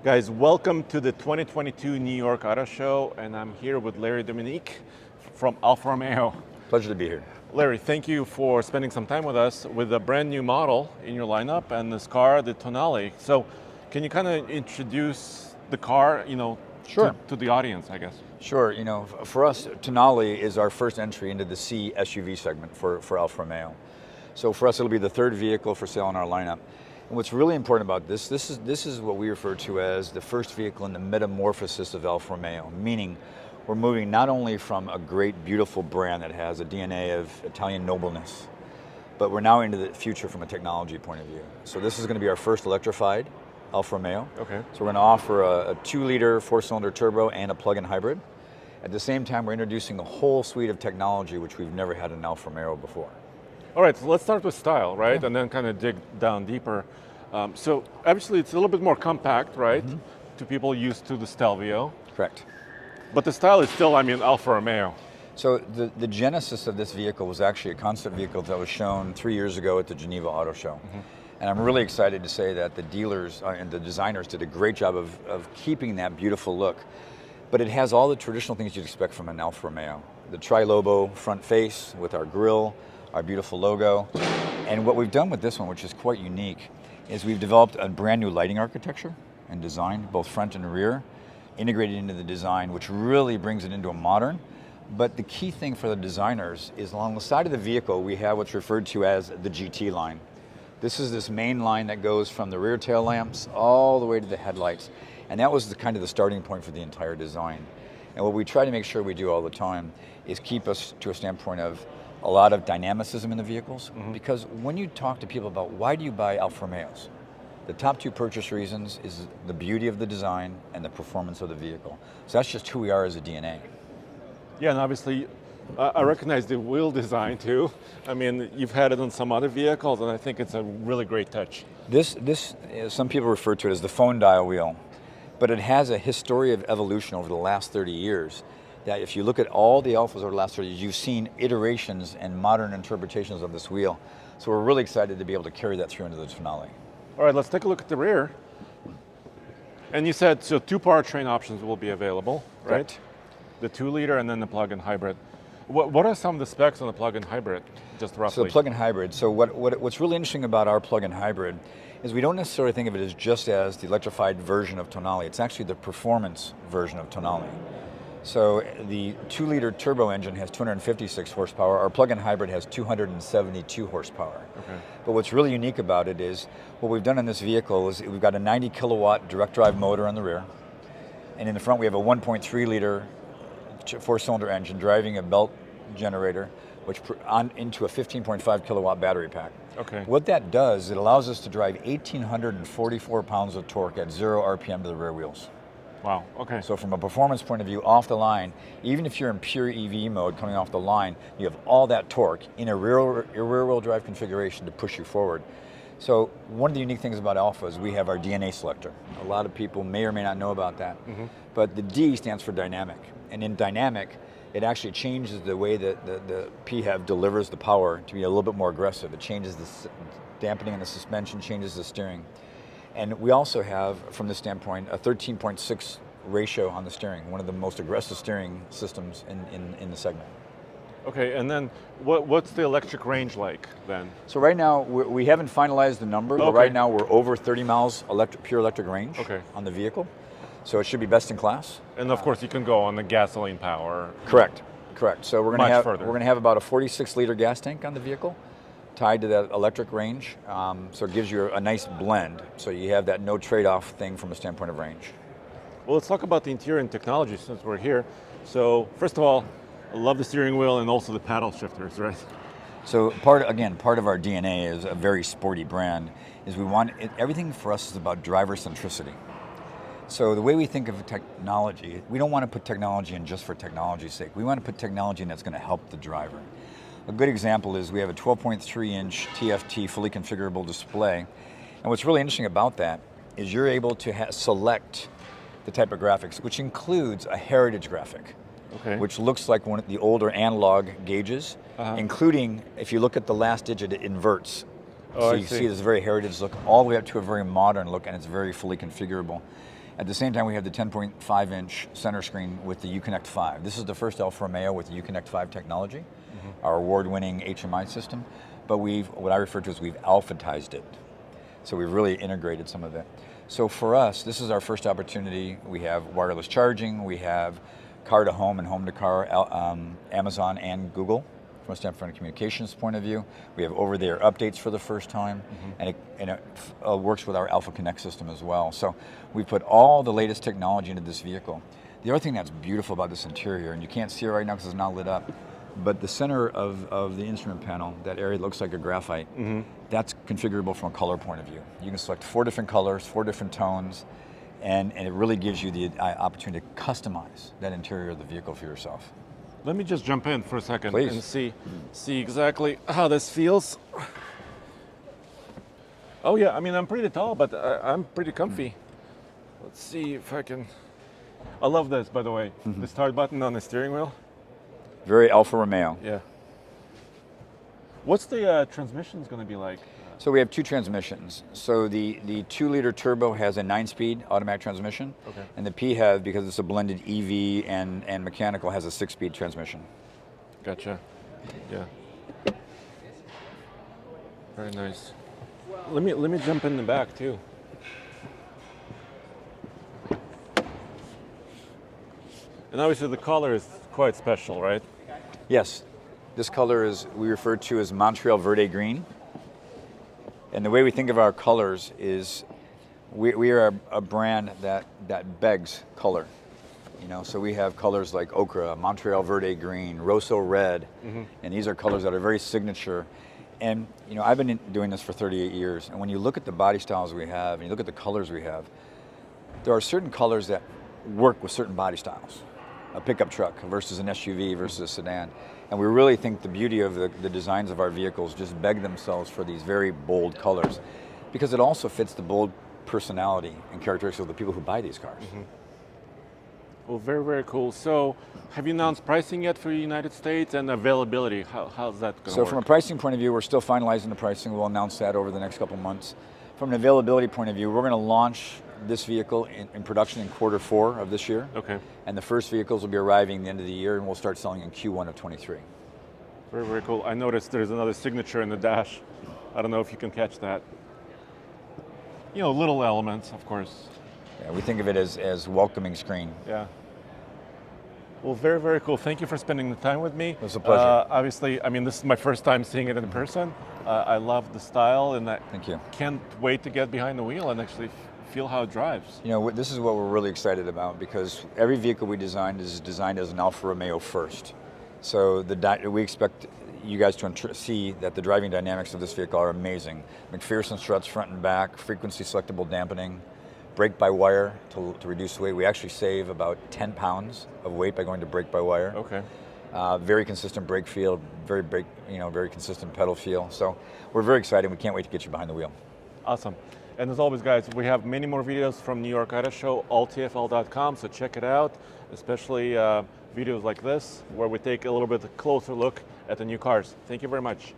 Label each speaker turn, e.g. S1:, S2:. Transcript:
S1: Guys, welcome to the 2022 New York Auto Show, and I'm here with Larry Dominique from Alfa Romeo.
S2: Pleasure to be here.
S1: Larry, thank you for spending some time with us with a brand new model in your lineup and this car, the Tonale. So, can you kind of introduce the car,
S2: Sure.
S1: to the audience, I guess?
S2: Sure, for us, Tonale is our first entry into the C SUV segment for Alfa Romeo. So for us, it'll be the third vehicle for sale in our lineup. And what's really important about this is what we refer to as the first vehicle in the metamorphosis of Alfa Romeo, meaning we're moving not only from a great, beautiful brand that has a DNA of Italian nobleness, but we're now into the future from a technology point of view. So this is going to be our first electrified Alfa Romeo.
S1: Okay.
S2: So we're going to offer a 2-liter 4-cylinder turbo and a plug-in hybrid. At the same time, we're introducing a whole suite of technology which we've never had in Alfa Romeo before.
S1: All right, so let's start with style, right?
S2: Yeah.
S1: And then kind of dig down deeper. So obviously it's a little bit more compact, right?
S2: Mm-hmm.
S1: To people used to the Stelvio.
S2: Correct.
S1: But the style is still, Alfa Romeo.
S2: So the genesis of this vehicle was actually a concept vehicle that was shown 3 years ago at the Geneva Auto Show. Mm-hmm. And I'm really excited to say that the dealers and the designers did a great job of keeping that beautiful look. But it has all the traditional things you'd expect from an Alfa Romeo. The tri-lobo front face with our grille, our beautiful logo. And what we've done with this one, which is quite unique, is we've developed a brand new lighting architecture and design, both front and rear, integrated into the design, which really brings it into a modern. But the key thing for the designers is along the side of the vehicle, we have what's referred to as the GT line. This is this main line that goes from the rear tail lamps all the way to the headlights. And that was kind of the starting point for the entire design. And what we try to make sure we do all the time is keep us to a standpoint of a lot of dynamicism in the vehicles. Mm-hmm. Because when you talk to people about why do you buy Alfa Romeos, the top two purchase reasons is the beauty of the design and the performance of the vehicle. So that's just who we are as a DNA.
S1: Yeah, and obviously I recognize the wheel design too. You've had it on some other vehicles, and I think it's a really great touch.
S2: This some people refer to it as the phone dial wheel, but it has a history of evolution over the last 30 years. That if you look at all the Alfas over the last 30 years, you've seen iterations and modern interpretations of this wheel. So we're really excited to be able to carry that through into the Tonale.
S1: All right, let's take a look at the rear. And you said, so 2 powertrain options will be available, right?
S2: Correct.
S1: The 2-liter and then the plug-in hybrid. What are some of the specs on the plug-in hybrid, just roughly?
S2: So the plug-in hybrid, so what's really interesting about our plug-in hybrid is we don't necessarily think of it as just as the electrified version of Tonale. It's actually the performance version of Tonale. So the 2-liter turbo engine has 256 horsepower. Our plug-in hybrid has 272 horsepower.
S1: Okay.
S2: But what's really unique about it is what we've done in this vehicle is we've got a 90 kilowatt direct drive motor on the rear. And in the front we have a 1.3-liter 4-cylinder engine driving a belt generator into a 15.5 kilowatt battery pack.
S1: Okay.
S2: What that does, it allows us to drive 1,844 pounds of torque at 0 RPM to the rear wheels.
S1: Wow, okay.
S2: So from a performance point of view, off the line, even if you're in pure EV mode coming off the line, you have all that torque in a rear-wheel drive configuration to push you forward. So one of the unique things about Alfa is we have our DNA selector. A lot of people may or may not know about that. Mm-hmm. But the D stands for dynamic. And in dynamic, it actually changes the way that the PHEV delivers the power to be a little bit more aggressive. It changes the dampening in the suspension, changes the steering. And we also have, from this standpoint, a 13.6 ratio on the steering, one of the most aggressive steering systems in the segment.
S1: Okay, and then what's the electric range like then?
S2: So right now, we haven't finalized the number, but right now we're over 30 miles pure electric range on the vehicle. So it should be best in class.
S1: And of course you can go on the gasoline power.
S2: Correct. So we're going to have about a 46-liter gas tank on the vehicle, tied to that electric range, so it gives you a nice blend. So you have that no trade-off thing from a standpoint of range.
S1: Well, let's talk about the interior and technology since we're here. So first of all, I love the steering wheel and also the paddle shifters, right?
S2: So part of our DNA is a very sporty brand. Is everything for us is about driver centricity. So the way we think of technology, we don't want to put technology in just for technology's sake. We want to put technology in that's going to help the driver. A good example is we have a 12.3-inch TFT fully configurable display. And what's really interesting about that is you're able to select the type of graphics, which includes a heritage graphic, which looks like one of the older analog gauges, including, if you look at the last digit, it inverts. So you see this very heritage look all the way up to a very modern look, and it's very fully configurable. At the same time, we have the 10.5-inch center screen with the Uconnect 5. This is the first Alfa Romeo with the Uconnect 5 technology, our award-winning HMI system. But what I refer to as we've alphatized it. So we've really integrated some of it. So for us, this is our first opportunity. We have wireless charging, we have car to home and home to car, Amazon and Google, from a standpoint of communications point of view. We have over-the-air updates for the first time, and it works with our Alpha Connect system as well. So we put all the latest technology into this vehicle. The other thing that's beautiful about this interior, and you can't see it right now because it's not lit up, but the center of the instrument panel, that area looks like a graphite, that's configurable from a color point of view. You can select 4 different colors, 4 different tones, and it really gives you the opportunity to customize that interior of the vehicle for yourself.
S1: Let me just jump in for a second
S2: Please.
S1: and see exactly how this feels. Oh yeah, I mean, I'm pretty tall, but I'm pretty comfy. Let's see if I can. I love this, by the way. The start button on the steering wheel.
S2: Very Alfa Romeo.
S1: Yeah. What's the transmission's going to be like?
S2: So we have 2 transmissions. So the 2-liter turbo has a 9-speed automatic transmission, and the PHEV, because it's a blended EV and mechanical, has a 6-speed transmission.
S1: Gotcha. Yeah. Very nice. Let me jump in the back too. And obviously the color is quite special, right?
S2: Yes. This color we refer to as Montreal Verde Green. And the way we think of our colors is we are a brand that begs color. So we have colors like ochre, Montreal Verde Green, Rosso Red, and these are colors that are very signature. And I've been doing this for 38 years, and when you look at the body styles we have, and you look at the colors we have, there are certain colors that work with certain body styles. A pickup truck versus an SUV versus a sedan. And we really think the beauty of the designs of our vehicles just beg themselves for these very bold colors, because it also fits the bold personality and characteristics of the people who buy these cars.
S1: Well, very, very cool. So have you announced pricing yet for the United States and availability? How's that going to work?
S2: So from a pricing point of view, we're still finalizing the pricing. We'll announce that over the next couple of months. From an availability point of view, we're going to launch this vehicle in production in Q4 of this year.
S1: Okay.
S2: And the first vehicles will be arriving at the end of the year, and we'll start selling in Q1 of 23.
S1: Very, very cool. I noticed there's another signature in the dash. I don't know if you can catch that. Little elements, of course.
S2: Yeah, we think of it as welcoming screen.
S1: Yeah. Well, very, very cool. Thank you for spending the time with me.
S2: It was a pleasure.
S1: Obviously, I mean, this is my first time seeing it in person. I love the style, and I
S2: Thank you.
S1: Can't wait to get behind the wheel and actually feel how it drives.
S2: This is what we're really excited about, because every vehicle we designed is designed as an Alfa Romeo first. So we expect you guys to see that the driving dynamics of this vehicle are amazing. McPherson struts front and back, frequency selectable dampening, brake-by-wire to reduce weight. We actually save about 10 pounds of weight by going to brake-by-wire.
S1: Okay.
S2: Very consistent brake feel, very consistent pedal feel. So we're very excited. We can't wait to get you behind the wheel.
S1: Awesome. And as always, guys, we have many more videos from New York Auto Show, alltfl.com, so check it out, especially videos like this, where we take a little bit closer look at the new cars. Thank you very much.